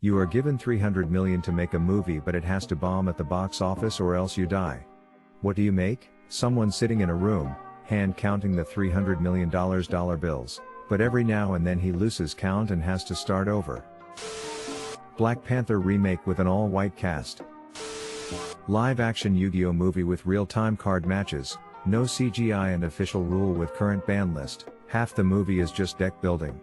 You are given 300 million to make a movie, but it has to bomb at the box office or else you die. What do you make? Someone sitting in a room, hand counting the $300 million dollar bills, but every now and then he loses count and has to start over. Black Panther remake with an all-white cast. Live-action Yu-Gi-Oh movie with real-time card matches, no CGI and official rule with current ban list. Half the movie is just deck building.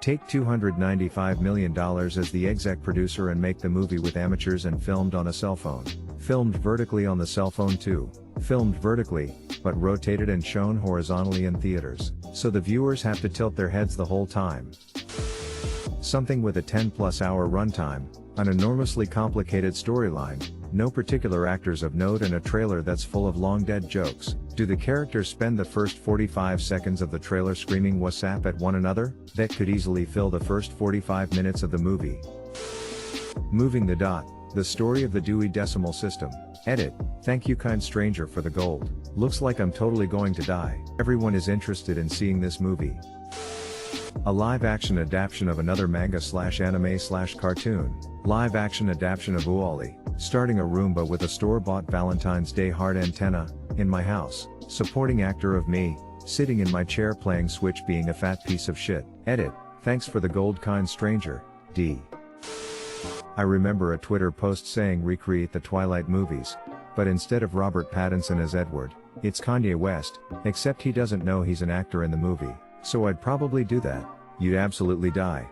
Take $295 million as the exec producer and make the movie with amateurs and filmed on a cell phone. Filmed vertically on the cell phone too. Filmed vertically, but rotated and shown horizontally in theaters, so the viewers have to tilt their heads the whole time. Something with a 10+ hour runtime, an enormously complicated storyline, no particular actors of note, and a trailer that's full of long dead jokes. Do the characters spend the first 45 seconds of the trailer screaming WhatsApp at one another? That could easily fill the first 45 minutes of the movie. Moving the dot, the story of the Dewey Decimal System. Edit, thank you kind stranger for the gold. Looks like I'm totally going to die. Everyone is interested in seeing this movie. A live-action adaptation of another manga/anime/cartoon. Live-action adaptation of Uali, starting a Roomba with a store-bought Valentine's Day heart antenna, in my house. Supporting actor of me, sitting in my chair playing Switch being a fat piece of shit. Edit, thanks for the gold kind stranger, D. I remember a Twitter post saying recreate the Twilight movies, but instead of Robert Pattinson as Edward, it's Kanye West, except he doesn't know he's an actor in the movie, so I'd probably do that. You'd absolutely die.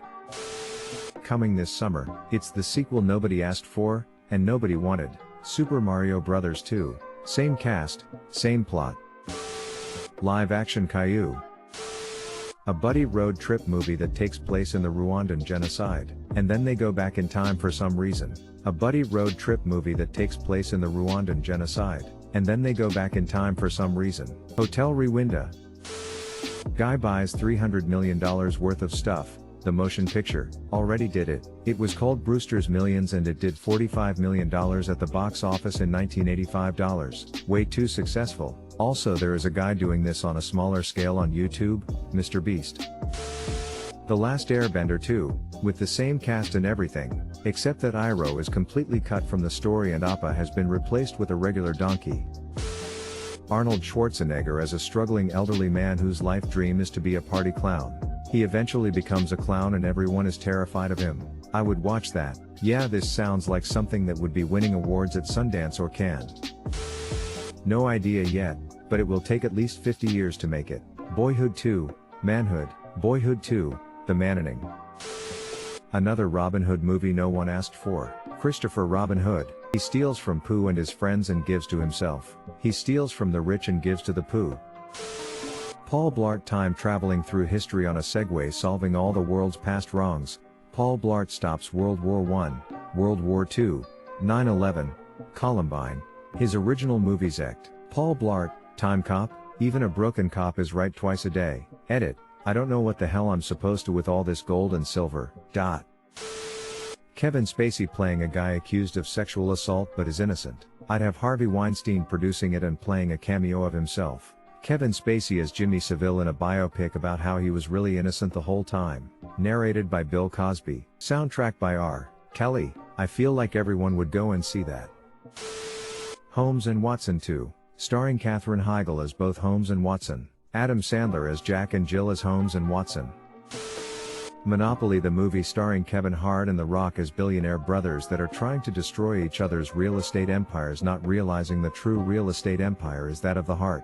Coming this summer, it's the sequel nobody asked for, and nobody wanted, Super Mario Bros. 2. Same cast, same plot. Live-action Caillou. A buddy road trip movie that takes place in the Rwandan genocide, and then they go back in time for some reason. A buddy road trip movie that takes place in the Rwandan genocide, and then they go back in time for some reason. Hotel Rwanda. Guy buys $300 million worth of stuff. The motion picture already did it. It was called Brewster's Millions and it did $45 million at the box office in 1985. Way too successful. Also, there is a guy doing this on a smaller scale on YouTube, Mr. Beast. The Last Airbender 2, with the same cast and everything, except that Iroh is completely cut from the story and Appa has been replaced with a regular donkey. Arnold Schwarzenegger as a struggling elderly man whose life dream is to be a party clown. He eventually becomes a clown and everyone is terrified of him. I would watch that. Yeah, this sounds like something that would be winning awards at Sundance or Cannes. No idea yet, but it will take at least 50 years to make it. Boyhood 2, Manhood, Boyhood 2, The Manning. Another Robin Hood movie no one asked for. Christopher Robin Hood. He steals from Pooh and his friends and gives to himself. He steals from the rich and gives to the Pooh. Paul Blart time traveling through history on a Segway solving all the world's past wrongs. Paul Blart stops World War I, World War II, 9/11, Columbine. His original movies act. Paul Blart, Time Cop, even a broken cop is right twice a day. Edit, I don't know what the hell I'm supposed to with all this gold and silver. Kevin Spacey playing a guy accused of sexual assault but is innocent. I'd have Harvey Weinstein producing it and playing a cameo of himself. Kevin Spacey as Jimmy Savile in a biopic about how he was really innocent the whole time. Narrated by Bill Cosby. Soundtrack by R. Kelly. I feel like everyone would go and see that. Holmes and Watson 2. Starring Katherine Heigl as both Holmes and Watson. Adam Sandler as Jack and Jill as Holmes and Watson. Monopoly the movie starring Kevin Hart and The Rock as billionaire brothers that are trying to destroy each other's real estate empires, not realizing the true real estate empire is that of the heart.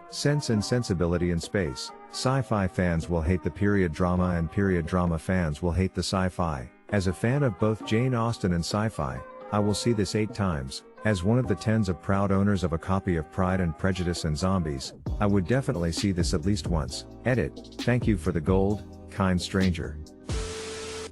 Sense and Sensibility in Space. Sci-fi fans will hate the period drama and period drama fans will hate the sci-fi. As a fan of both Jane Austen and sci-fi, I will see this 8 times. As one of the tens of proud owners of a copy of Pride and Prejudice and Zombies, I would definitely see this at least once. Edit, thank you for the gold, kind stranger.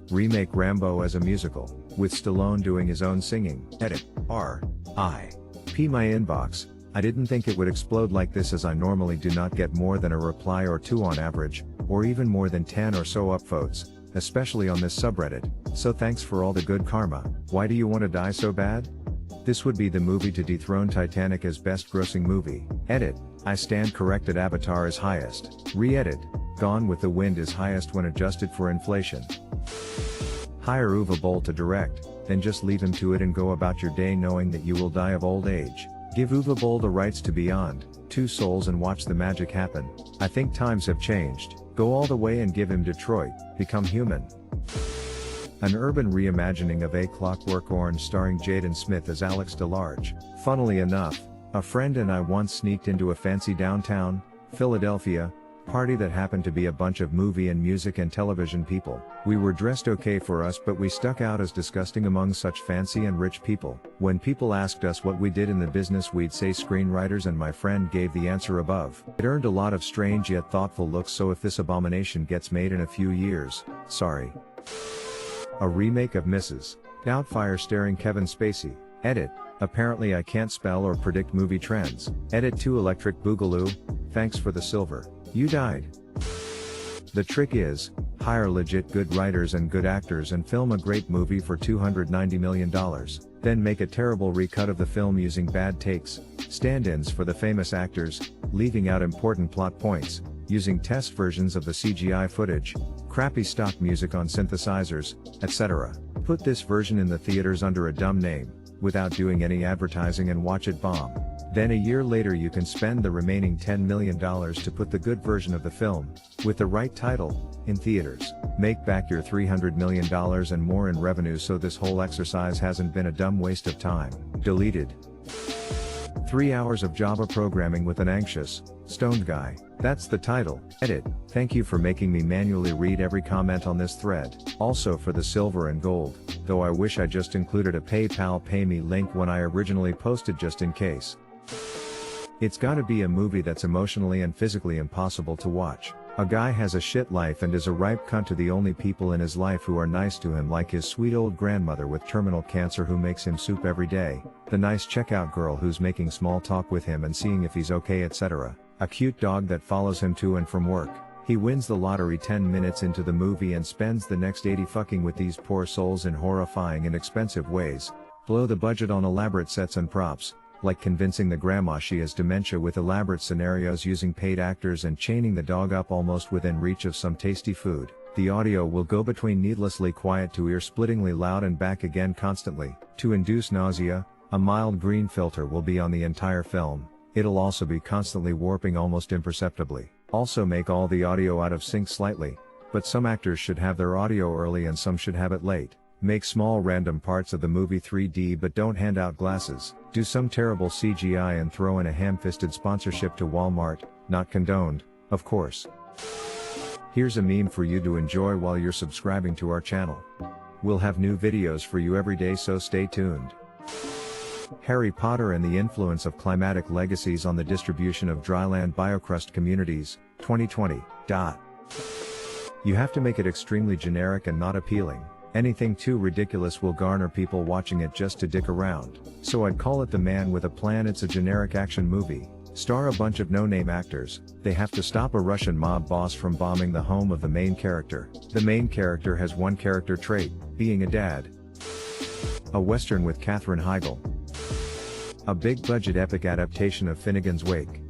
Remake Rambo as a musical, with Stallone doing his own singing. Edit, R.I.P. my inbox. I didn't think it would explode like this, as I normally do not get more than a reply or 2 on average, or even more than 10 or so upvotes, especially on this subreddit, so thanks for all the good karma. Why do you want to die so bad? This would be the movie to dethrone Titanic as best grossing movie. Edit, I stand corrected. Avatar is highest. Re-edit, Gone with the Wind is highest when adjusted for inflation. Hire Uwe Boll to direct, then just leave him to it and go about your day knowing that you will die of old age. Give Uwe Boll the rights to Beyond Two Souls and watch the magic happen. I think times have changed. Go all the way and give him Detroit, Become Human. An urban reimagining of A Clockwork Orange starring Jaden Smith as Alex DeLarge. Funnily enough, a friend and I once sneaked into a fancy downtown, Philadelphia, party that happened to be a bunch of movie and music and television people. We were dressed okay for us, but we stuck out as disgusting among such fancy and rich people. When people asked us what we did in the business, we'd say screenwriters, and my friend gave the answer above. It earned a lot of strange yet thoughtful looks, so if this abomination gets made in a few years, sorry. A remake of Mrs. Doubtfire starring Kevin Spacey. Edit. Apparently I can't spell or predict movie trends. Edit 2 Electric Boogaloo. Thanks for the silver. You died. The trick is, hire legit good writers and good actors and film a great movie for $290 million. Then make a terrible recut of the film using bad takes, stand-ins for the famous actors, leaving out important plot points, using test versions of the CGI footage, crappy stock music on synthesizers, etc. Put this version in the theaters under a dumb name, without doing any advertising, and watch it bomb. Then a year later you can spend the remaining $10 million to put the good version of the film, with the right title, in theaters. Make back your $300 million and more in revenue, so this whole exercise hasn't been a dumb waste of time. Deleted. 3 hours of Java programming with an anxious, stoned guy. That's the title. Edit. Thank you for making me manually read every comment on this thread. Also for the silver and gold, though I wish I just included a PayPal Pay Me link when I originally posted, just in case. It's gotta be a movie that's emotionally and physically impossible to watch. A guy has a shit life and is a ripe cunt to the only people in his life who are nice to him, like his sweet old grandmother with terminal cancer who makes him soup every day, the nice checkout girl who's making small talk with him and seeing if he's okay, etc. A cute dog that follows him to and from work. He wins the lottery 10 minutes into the movie and spends the next 80 fucking with these poor souls in horrifying and expensive ways. Blow the budget on elaborate sets and props, like convincing the grandma she has dementia with elaborate scenarios using paid actors and chaining the dog up almost within reach of some tasty food. The audio will go between needlessly quiet to ear-splittingly loud and back again constantly. To induce nausea, a mild green filter will be on the entire film. It'll also be constantly warping almost imperceptibly. Also make all the audio out of sync slightly, but some actors should have their audio early and some should have it late. Make small random parts of the movie 3D but don't hand out glasses. Do some terrible CGI and throw in a ham-fisted sponsorship to Walmart, not condoned, of course. Here's a meme for you to enjoy while you're subscribing to our channel. We'll have new videos for you every day, so stay tuned. Harry Potter and the Influence of Climatic Legacies on the Distribution of Dryland Biocrust Communities, 2020. You have to make it extremely generic and not appealing. Anything too ridiculous will garner people watching it just to dick around. So I'd call it The Man with a Plan. It's a generic action movie. Star a bunch of no-name actors. They have to stop a Russian mob boss from bombing the home of the main character. The main character has one character trait, being a dad. A Western with Katherine Heigl. A big-budget epic adaptation of Finnegan's Wake.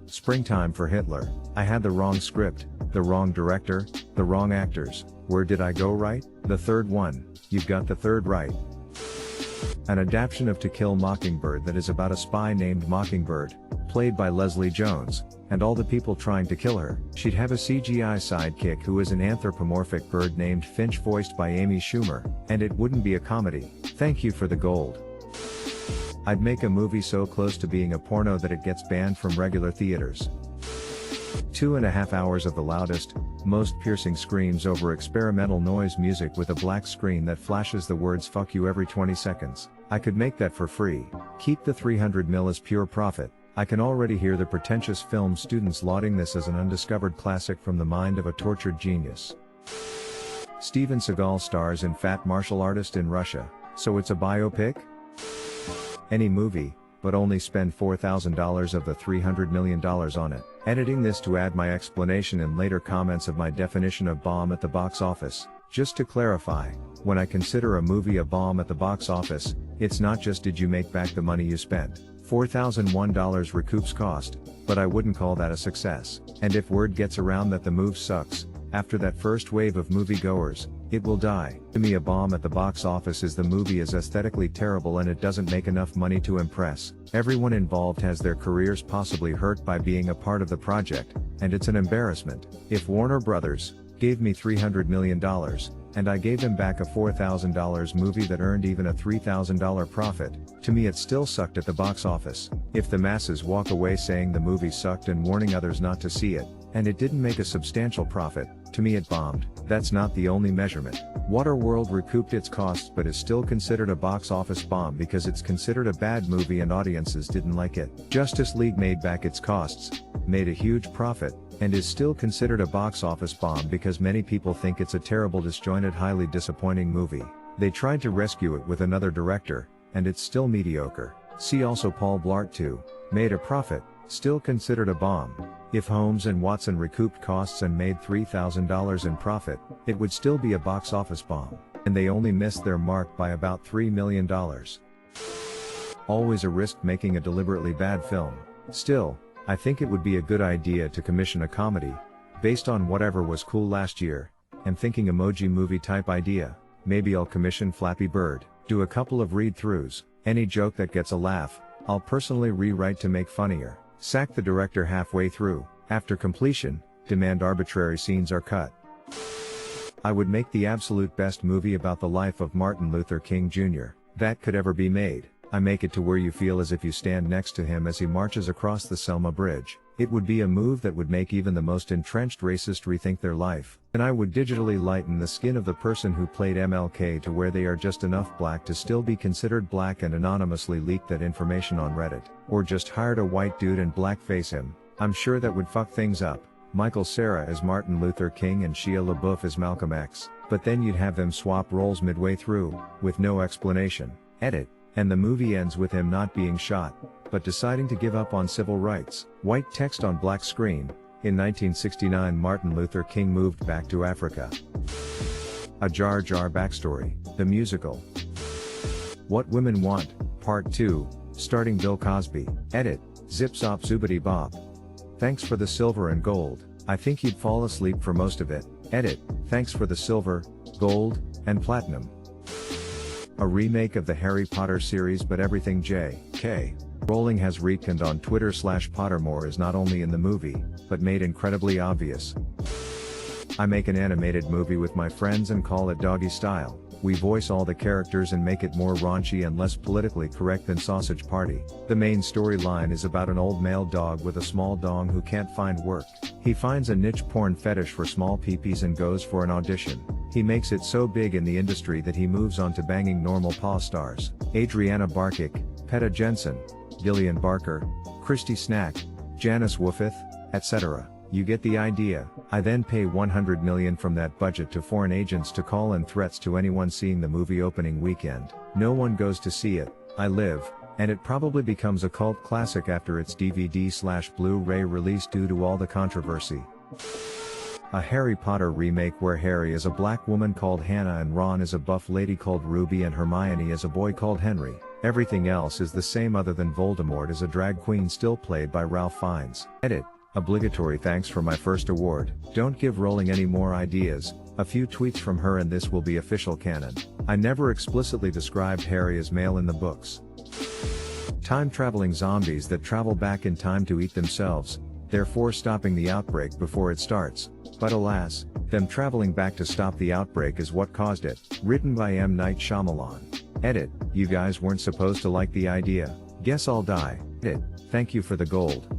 Springtime for Hitler. I had the wrong script, the wrong director, the wrong actors. Where did I go right? The third one. You've got the third right. An adaptation of To Kill Mockingbird that is about a spy named Mockingbird, played by Leslie Jones, and all the people trying to kill her. She'd have a CGI sidekick who is an anthropomorphic bird named Finch, voiced by Amy Schumer, and it wouldn't be a comedy. Thank you for the gold. I'd make a movie so close to being a porno that it gets banned from regular theaters. 2.5 hours of the loudest, most piercing screams over experimental noise music with a black screen that flashes the words "fuck you" every 20 seconds. I could make that for free. Keep the 300 mil as pure profit. I can already hear the pretentious film students lauding this as an undiscovered classic from the mind of a tortured genius. Steven Seagal stars in Fat Martial Artist in Russia, so it's a biopic? Any movie, but only spend $4,000 of the $300 million on it. Editing this to add my explanation and later comments of my definition of bomb at the box office. Just to clarify, when I consider a movie a bomb at the box office, it's not just did you make back the money you spent. $4,001 recoups cost, but I wouldn't call that a success. And if word gets around that the move sucks, after that first wave of moviegoers, It will die. To me, a bomb at the box office is the movie is aesthetically terrible and it doesn't make enough money to impress. Everyone involved has their careers possibly hurt by being a part of the project, and it's an embarrassment. If Warner Brothers gave me $300 million, and I gave them back a $4,000 movie that earned even a $3,000 profit, to me it still sucked at the box office. If the masses walk away saying the movie sucked and warning others not to see it, and it didn't make a substantial profit, to me it bombed. That's not the only measurement. Waterworld recouped its costs but is still considered a box office bomb because it's considered a bad movie and audiences didn't like it. Justice League made back its costs, made a huge profit, and is still considered a box office bomb because many people think it's a terrible, disjointed, highly disappointing movie. They tried to rescue it with another director, and it's still mediocre. See also Paul Blart 2, made a profit, still considered a bomb. If Holmes and Watson recouped costs and made $3,000 in profit, it would still be a box office bomb. And they only missed their mark by about $3 million. Always a risk making a deliberately bad film. Still, I think it would be a good idea to commission a comedy, based on whatever was cool last year. I'm thinking emoji movie type idea. Maybe I'll commission Flappy Bird, do a couple of read-throughs, any joke that gets a laugh, I'll personally rewrite to make funnier. Sack the director halfway through. After completion, demand arbitrary scenes are cut. I would make the absolute best movie about the life of Martin Luther King Jr. that could ever be made. I make it to where you feel as if you stand next to him as he marches across the Selma Bridge. It would be a move that would make even the most entrenched racist rethink their life. And I would digitally lighten the skin of the person who played MLK to where they are just enough black to still be considered black and anonymously leak that information on Reddit. Or just hired a white dude and blackface him. I'm sure that would fuck things up. Michael Cera as Martin Luther King and Shia LaBeouf as Malcolm X. But then you'd have them swap roles midway through, with no explanation. Edit. And the movie ends with him not being shot, but deciding to give up on civil rights. White text on black screen. In 1969 Martin Luther King moved back to Africa. A Jar Jar backstory, the musical. What Women Want, Part 2, starring Bill Cosby. Edit. Zip Zop Zoobity Bop. Thanks for the silver and gold. I think you'd fall asleep for most of it. Edit. Thanks for the silver, gold, and platinum. A remake of the Harry Potter series, but everything J.K. Rowling has retconned on Twitter /Pottermore is not only in the movie, but made incredibly obvious. I make an animated movie with my friends and call it Doggy Style. We voice all the characters and make it more raunchy and less politically correct than Sausage Party. The main storyline is about an old male dog with a small dong who can't find work. He finds a niche porn fetish for small peepees and goes for an audition. He makes it so big in the industry that he moves on to banging normal paw stars. Adriana Barkic, Peta Jensen, Gillian Barker, Christy Snack, Janice Woofith, etc. You get the idea. I then pay $100 million from that budget to foreign agents to call in threats to anyone seeing the movie opening weekend. No one goes to see it. I live, and it probably becomes a cult classic after its DVD/Blu-ray release due to all the controversy. A Harry Potter remake where Harry is a black woman called Hannah and Ron is a buff lady called Ruby and Hermione is a boy called Henry. Everything else is the same other than Voldemort is a drag queen still played by Ralph Fiennes. Edit. Obligatory thanks for my first award. Don't give Rowling any more ideas. A few tweets from her and this will be official canon. I never explicitly described Harry as male in the books. Time-traveling zombies that travel back in time to eat themselves, therefore stopping the outbreak before it starts. But alas, them traveling back to stop the outbreak is what caused it. Written by M. Night Shyamalan. Edit. You guys weren't supposed to like the idea. Guess I'll die. Edit. Thank you for the gold.